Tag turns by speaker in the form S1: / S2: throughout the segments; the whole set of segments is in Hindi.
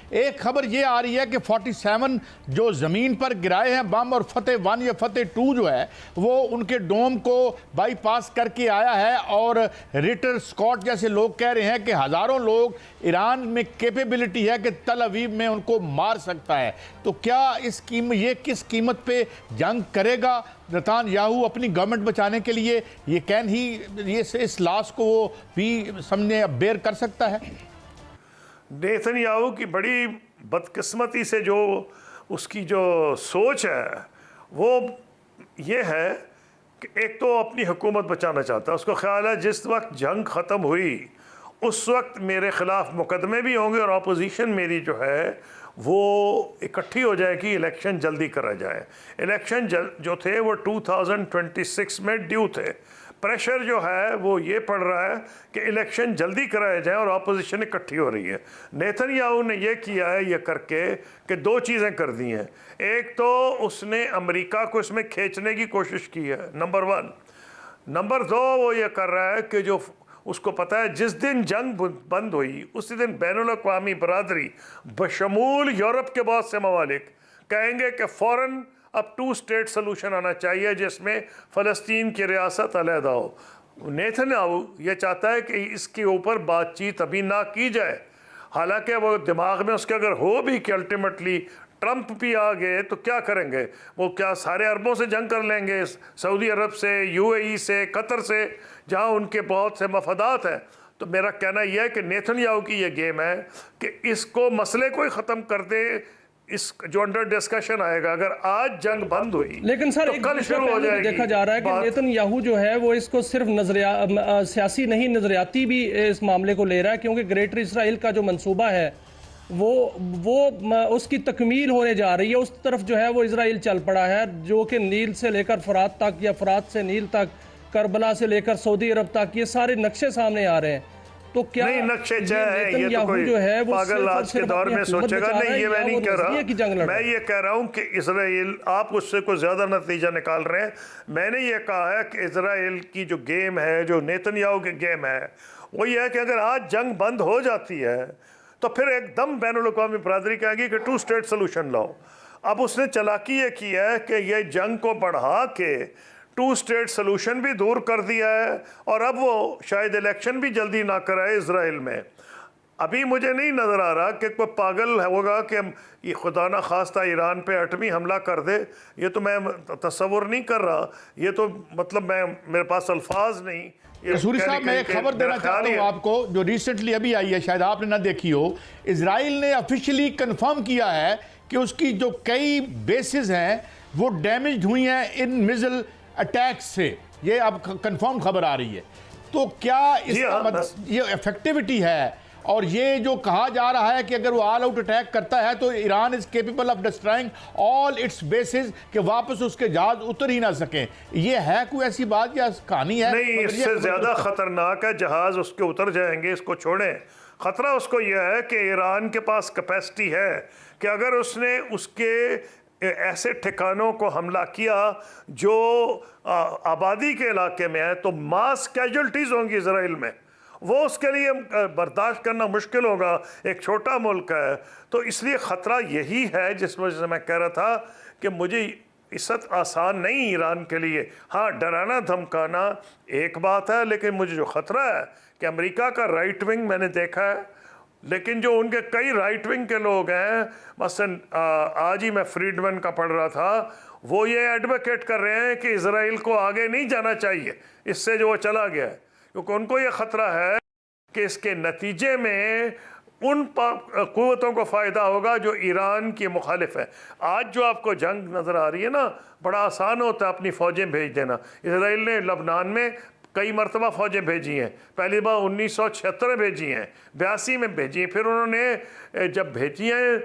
S1: एक खबर ये आ रही है कि 47 जो ज़मीन पर गिराए हैं बम और फतेह 1 या फतेह 2 जो है वो उनके डोम को बाईपास करके आया है, और रिटर स्कॉट जैसे लोग कह रहे हैं कि हज़ारों लोग ईरान में कैपेबिलिटी है कि तल अवीव में उनको मार सकता है। तो क्या ये किस कीमत पे जंग करेगा नेतन्याहू अपनी गवर्नमेंट बचाने के लिए? ये कैन ही ये इस लॉस को वो भी सामने बेयर कर सकता है?
S2: नेतन्याहू की बड़ी बदकिस्मती से जो उसकी जो सोच है वो ये है कि एक तो अपनी हुकूमत बचाना चाहता है। उसको ख्याल है जिस वक्त जंग ख़त्म हुई उस वक्त मेरे ख़िलाफ़ मुकदमे भी होंगे और अपोजिशन मेरी जो है वो इकट्ठी हो जाएगी, इलेक्शन जल्दी करा जाए। इलेक्शन जो थे वो 2026 में ड्यू थे। प्रेशर जो है वो ये पड़ रहा है कि इलेक्शन जल्दी कराया जाए और अपोजिशन इकट्ठी हो रही है। नेतन्याहू ने ये किया है ये करके कि दो चीज़ें कर दी हैं। एक तो उसने अमेरिका को इसमें खींचने की कोशिश की है, नंबर 1। नंबर 2 वो ये कर रहा है कि जो उसको पता है जिस दिन जंग बंद हुई उसी दिन बैनुल अक़वामी बरादरी बशमूल यूरोप के बहुत से ममालिक कहेंगे कि फ़ौरन अब 2 स्टेट सलूशन आना चाहिए जिसमें फ़लस्तीन की रियासत अलहदा हो। नेतन्याहू ये चाहता है कि इसके ऊपर बातचीत अभी ना की जाए। हालांकि वो दिमाग में उसके अगर हो भी कि अल्टीमेटली ट्रंप भी आ गए तो क्या करेंगे, वो क्या सारे अरबों से जंग कर लेंगे, सऊदी अरब से, यूएई से, कतर से, जहां उनके बहुत से मफादात हैं। तो मेरा कहना यह है कि नेतन्याहू की ये गेम है कि इसको मसले को ही ख़त्म कर दे। इस जो अंडर डिस्कशन आएगा अगर आज जंग बंद हुई
S3: लेकिन सर
S2: तो कल शुरू हो जाएगी।
S3: देखा जा रहा है कि नेतन्याहू जो है वो इसको सिर्फ सियासी नहीं नजरियाती भी इस मामले को ले रहा है, क्योंकि ग्रेटर इसराइल का जो मंसूबा है वो उसकी तकमील होने जा रही है। उस तरफ जो है वो इसराइल चल पड़ा है, जो कि नील से लेकर फरात तक या फरात से नील तक, करबला से लेकर सऊदी अरब तक, ये सारे नक्शे सामने आ रहे हैं। तो क्या
S2: नहीं नक्शे है ये तो कोई
S3: जो है वो
S2: पागल आज के दौर में सोचेगा नहीं, ये मैं नहीं कह रहा। मैं ये कह रहा हूँ कि इसराइल, आप उससे कोई ज़्यादा नतीजा निकाल रहे हैं। मैंने ये कहा है कि इसराइल की जो गेम है, जो नेतन्याहू की गेम है, वो ये है कि अगर आज जंग बंद हो जाती है तो फिर एकदम बैनुल अक़वामी बरादरी कहेगी कि 2 स्टेट सलूशन लाओ। अब उसने चालाकी ये की है कि ये जंग को बढ़ा के 2 स्टेट सलूशन भी दूर कर दिया है, और अब वो शायद इलेक्शन भी जल्दी ना कराए इसराइल में। अभी मुझे नहीं नज़र आ रहा कि कोई पागल होगा कि ये खुदा ना खास्ता ईरान पे एटमी हमला कर दे। ये तो मैं तस्वुर नहीं कर रहा, ये तो मतलब मेरे पास अल्फाज नहीं।
S1: कसूरी साहब, मैं एक खबर देना चाहता हूँ आपको जो रिसेंटली अभी आई है, शायद आपने ना देखी हो। इजराइल ने ऑफिशियली कंफर्म किया है कि उसकी जो कई बेसिस हैं वो डैमेज हुई हैं इन मिसाइल अटैक से। ये अब कंफर्म खबर आ रही है। तो क्या इसका ये इफेक्टिविटी है? और ये जो कहा जा रहा है कि अगर वो ऑल आउट अटैक करता है तो Iran is capable of destroying all it's basis, कि वापस उसके जहाज उतर ही ना सके, ये है कोई ऐसी बात या कहानी है?
S2: नहीं, इससे ज़्यादा ख़तरनाक है जहाज उसके उतर जाएंगे, इसको छोड़ें। ख़तरा उसको यह है कि ईरान के पास कैपेसिटी है कि अगर उसने उसके ऐसे ठिकानों को हमला किया जो आबादी के इलाके में है तो मास कैजुअल्टीज़ होंगी इसराइल में। वो उसके लिए बर्दाश्त करना मुश्किल होगा, एक छोटा मुल्क है। तो इसलिए ख़तरा यही है जिस वजह से मैं कह रहा था कि मुझे इज्जत आसान नहीं ईरान के लिए। हाँ, डराना धमकाना एक बात है, लेकिन मुझे जो ख़तरा है कि अमेरिका का राइट विंग मैंने देखा है, लेकिन जो उनके कई राइट विंग के लोग हैं, मसलन आज ही मैं फ्रीडमैन का पढ़ रहा था, वो ये एडवोकेट कर रहे हैं कि इसराइल को आगे नहीं जाना चाहिए इससे जो वो चला गया है, क्योंकि उनको ये ख़तरा है कि इसके नतीजे में उन क़ुव्वतों को फ़ायदा होगा जो ईरान की मुखालिफ है। आज जो आपको जंग नज़र आ रही है ना, बड़ा आसान होता है अपनी फ़ौजें भेज देना। इसराइल ने लबनान में कई मरतबा फ़ौजें भेजी हैं, पहली बार 1976 में भेजी हैं, 82 में भेजी हैं, फिर उन्होंने जब भेजी हैं,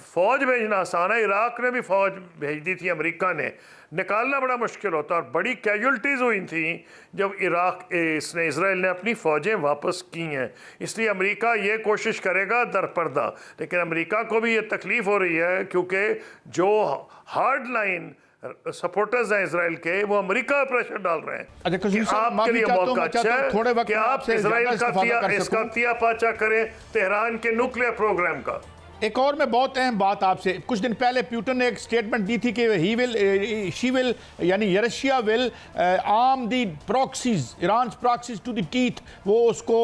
S2: फ़ौज भेजना आसान है। इराक़ ने भी फ़ौज भेज दी थी, अमेरिका ने, निकालना बड़ा मुश्किल होता। और बड़ी कैजुअल्टीज़ हुई थी जब इसराइल ने अपनी फ़ौजें वापस की हैं। इसलिए अमेरिका ये कोशिश करेगा दरपर्दा, लेकिन अमेरिका को भी ये तकलीफ़ हो रही है क्योंकि जो हार्ड लाइन सपोर्टर्स हैं इसराइल के, वो अमेरिका प्रेशर डाल रहे हैं। आपके लिए मौका अच्छा है कि आप इसराइल का तिया पाचा करें तेहरान के न्यूक्लियर प्रोग्राम का।
S1: एक और मैं बहुत अहम बात आपसे, कुछ दिन पहले पुतिन ने एक स्टेटमेंट दी थी कि शी विल यानी Russia will arm the proxies, Iran proxies to the teeth, वो उसको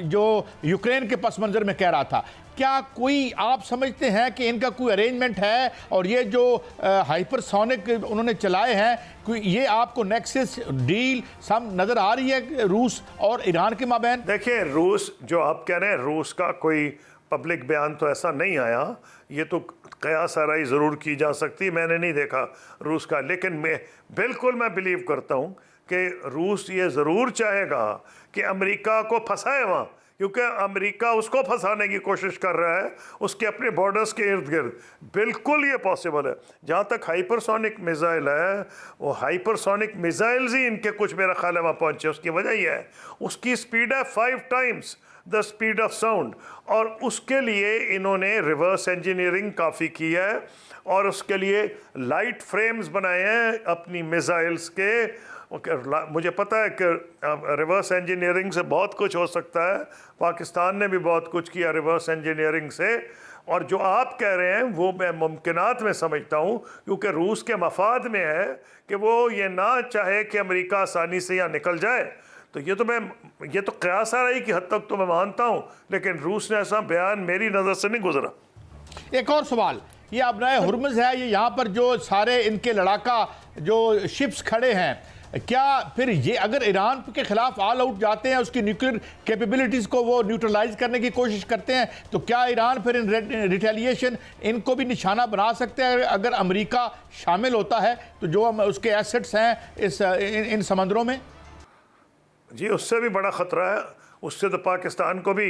S1: जो यूक्रेन के पस मंजर में कह रहा था। क्या कोई आप समझते हैं कि इनका कोई अरेंजमेंट है, और ये जो हाइपरसोनिक उन्होंने चलाए हैं, कोई ये आपको नेक्सस डील सब नज़र आ रही है रूस और ईरान के माबैन?
S2: देखिए, रूस जो आप कह रहे हैं, रूस का कोई पब्लिक बयान तो ऐसा नहीं आया, ये तो कयास आराई ज़रूर की जा सकती, मैंने नहीं देखा रूस का। लेकिन मैं बिलीव करता हूँ कि रूस ये ज़रूर चाहेगा कि अमेरिका को फंसाए वहाँ, क्योंकि अमेरिका उसको फंसाने की कोशिश कर रहा है उसके अपने बॉर्डर्स के इर्द गिर्द। बिल्कुल ये पॉसिबल है। जहाँ तक हाइपरसोनिक मिसाइल है, वो हाइपरसोनिक मिसाइल्स ही इनके कुछ मेरा ख्याल है वहाँ पहुँचे। उसकी वजह यह है उसकी स्पीड है 5 times the speed of sound, और उसके लिए इन्होंने रिवर्स इंजीनियरिंग काफ़ी की है, और उसके लिए लाइट फ्रेम्स बनाए हैं अपनी मिसाइल्स के। मुझे पता है कि रिवर्स इंजीनियरिंग से बहुत कुछ हो सकता है, पाकिस्तान ने भी बहुत कुछ किया रिवर्स इंजीनियरिंग से, और जो आप कह रहे हैं वो मैं मुमकिनात में समझता हूँ, क्योंकि रूस के मफाद में है कि वो ये ना चाहे कि अमेरिका आसानी से यहाँ निकल जाए। तो ये तो कयास आ रही की हद तक तो मैं मानता हूँ, लेकिन रूस ने ऐसा बयान मेरी नज़र से नहीं गुजरा।
S1: एक और सवाल, ये अब नए हुर्मुज़ है, ये यहाँ पर जो सारे इनके लड़ाका जो शिप्स खड़े हैं, क्या फिर ये अगर ईरान के खिलाफ ऑल आउट जाते हैं, उसकी न्यूक्लियर कैपेबिलिटीज़ को वो न्यूट्रलाइज करने की कोशिश करते हैं, तो क्या ईरान फिर इन रिटेलिएशन इनको भी निशाना बना सकते हैं अगर अमेरिका शामिल होता है तो जो उसके एसेट्स हैं इन समंदरों में?
S2: जी, उससे भी बड़ा ख़तरा है। उससे तो पाकिस्तान को भी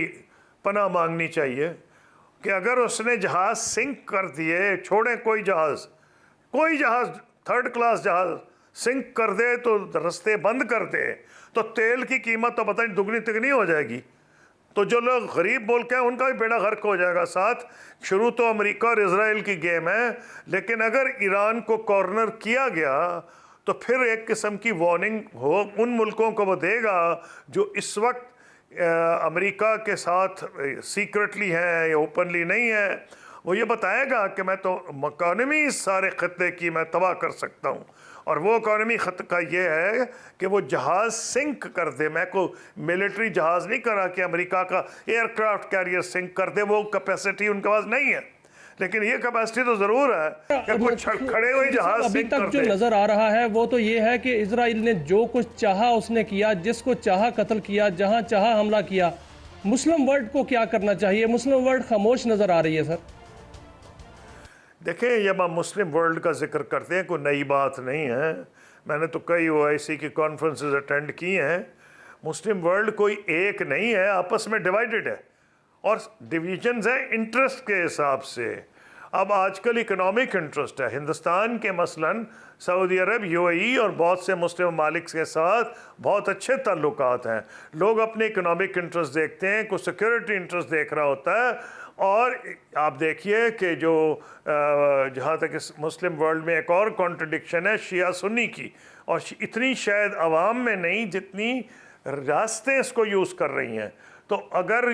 S2: पनाह मांगनी चाहिए कि अगर उसने जहाज़ सिंक कर दिए, छोड़े कोई जहाज़ थर्ड क्लास जहाज़ सिंक कर दे, तो रास्ते बंद कर दे, तो तेल की कीमत तो पता नहीं दुगनी तिगनी हो जाएगी। तो जो लोग गरीब मुल्क हैं उनका भी बेड़ा गर्क हो जाएगा साथ। शुरू तो अमेरिका और इजराइल की गेम है, लेकिन अगर ईरान को कॉर्नर किया गया तो फिर एक किस्म की वार्निंग हो उन मुल्कों को वो देगा जो इस वक्त अमेरिका के साथ सीक्रेटली हैं या ओपनली नहीं है। वो ये बताएगा कि मैं तो इकॉनमी इस सारे ख़त्े की मैं तबाह कर सकता हूँ, और वो इकॉनमी ख़त का ये है कि वो जहाज़ सिंक कर दे। मैं को मिलिट्री जहाज़ नहीं करा कि अमेरिका का एयरक्राफ्ट कैरियर सिंक कर दे, वो कैपेसिटी उनके पास नहीं है, लेकिन ये कैपेसिटी तो ज़रूर है कि कुछ खड़े हुए जहाज़
S3: अभी
S2: सिंक
S3: तक
S2: कर
S3: जो
S2: दे।
S3: नज़र आ रहा है वो तो ये है कि इजराइल ने जो कुछ चाहा उसने किया, जिसको चाहा कत्ल किया, जहां चाहा हमला किया। मुस्लिम वर्ल्ड को क्या करना चाहिए? मुस्लिम वर्ल्ड खामोश नज़र आ रही है सर।
S2: देखें, जब हम मुस्लिम वर्ल्ड का जिक्र करते हैं कोई नई बात नहीं है। मैंने तो कई OIC की कॉन्फ्रेंसेस अटेंड की हैं। मुस्लिम वर्ल्ड कोई एक नहीं है, आपस में डिवाइडेड है, और डिवीजन्स हैं इंटरेस्ट के हिसाब से। अब आजकल इकोनॉमिक इंटरेस्ट है हिंदुस्तान के, मसलन सऊदी अरब, UAE और बहुत से मुस्लिम ममालिक के साथ बहुत अच्छे ताल्लुकात हैं। लोग अपने इकोनॉमिक इंटरेस्ट देखते हैं, कोई सिक्योरिटी इंटरेस्ट देख रहा होता है। और आप देखिए कि जो जहाँ तक इस मुस्लिम वर्ल्ड में एक और कॉन्ट्रडिक्शन है शिया सुन्नी की, और इतनी शायद अवाम में नहीं जितनी रास्ते इसको यूज़ कर रही हैं। तो अगर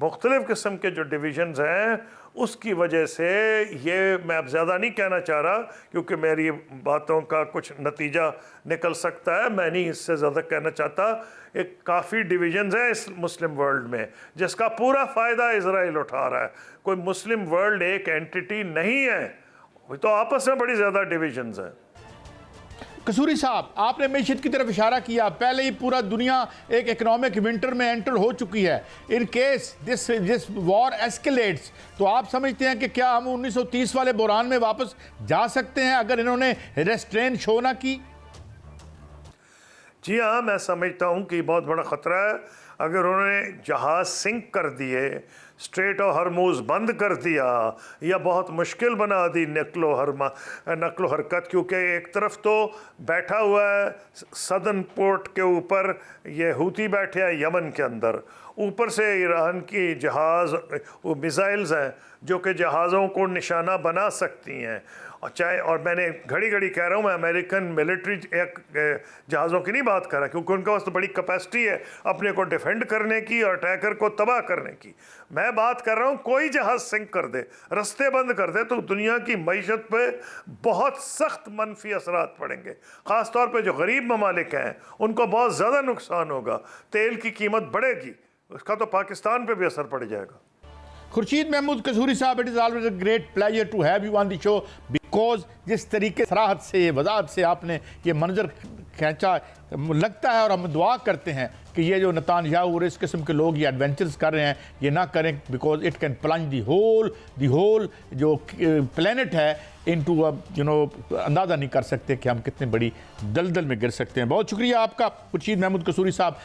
S2: मुख्तलिफ़ किस्म के जो डिविजन्स हैं उसकी वजह से, ये मैं अब ज़्यादा नहीं कहना चाह रहा क्योंकि मेरी बातों का कुछ नतीजा निकल सकता है, मैं नहीं इससे ज़्यादा कहना चाहता। एक काफ़ी डिविजन्स है इस मुस्लिम वर्ल्ड में जिसका पूरा फ़ायदा इजराइल उठा रहा है। कोई मुस्लिम वर्ल्ड एक एंटिटी नहीं है, तो आपस में बड़ी ज़्यादा डिविजन्स हैं।
S1: कसूरी साहब, आपने मैशत की तरफ इशारा किया, पहले ही पूरा दुनिया एक इकोनॉमिक विंटर में एंटर हो चुकी है। In case this war escalates, तो आप समझते हैं कि क्या हम 1930 वाले बहरान में वापस जा सकते हैं अगर इन्होंने रेस्ट्रेन शो ना की?
S2: जी हाँ, मैं समझता हूँ कि बहुत बड़ा ख़तरा है। अगर उन्होंने जहाज़ सिंक कर दिए, स्ट्रेट ऑफ हरमूज़ बंद कर दिया, या बहुत मुश्किल बना दी नकलो हरकत, क्योंकि एक तरफ तो बैठा हुआ है सदर्न पोर्ट के ऊपर ये हूती बैठे हैं यमन के अंदर, ऊपर से ईरान की जहाज़ वो मिसाइल्स हैं जो कि जहाज़ों को निशाना बना सकती हैं। और मैंने घड़ी घड़ी कह रहा हूँ, मैं अमेरिकन मिलिट्री जहाज़ों की नहीं बात कर रहा, क्योंकि उनके पास तो बड़ी कैपेसिटी है अपने को डिफेंड करने की और अटैकर को तबाह करने की। मैं मैं बात कर रहा हूं कोई जहाज सिंक कर दे, रास्ते बंद कर दे, तो दुनिया की मईशत पे बहुत सख्त मनफी असरात पड़ेंगे। ख़ासतौर पे जो गरीब ममालिक हैं उनको बहुत ज़्यादा नुकसान होगा, तेल की कीमत बढ़ेगी, उसका तो पाकिस्तान पे भी असर पड़ जाएगा।
S1: Khurshid Mahmud Kasuri sahab, it is always a great pleasure to have you on the show, because जिस तरीके सराहत से, वजाहत से आपने ये मंजर खींचा, लगता है और हम दुआ करते हैं कि ये जो नेतान्याहू और इस किस्म के लोग ये एडवेंचर्स कर रहे हैं ये ना करें, because it can plunge the whole जो प्लेनेट है इनटू अंदाज़ा नहीं कर सकते कि हम कितने बड़ी दलदल में गिर सकते हैं। बहुत शुक्रिया आपका खुर्शीद महमूद कसूरी साहब।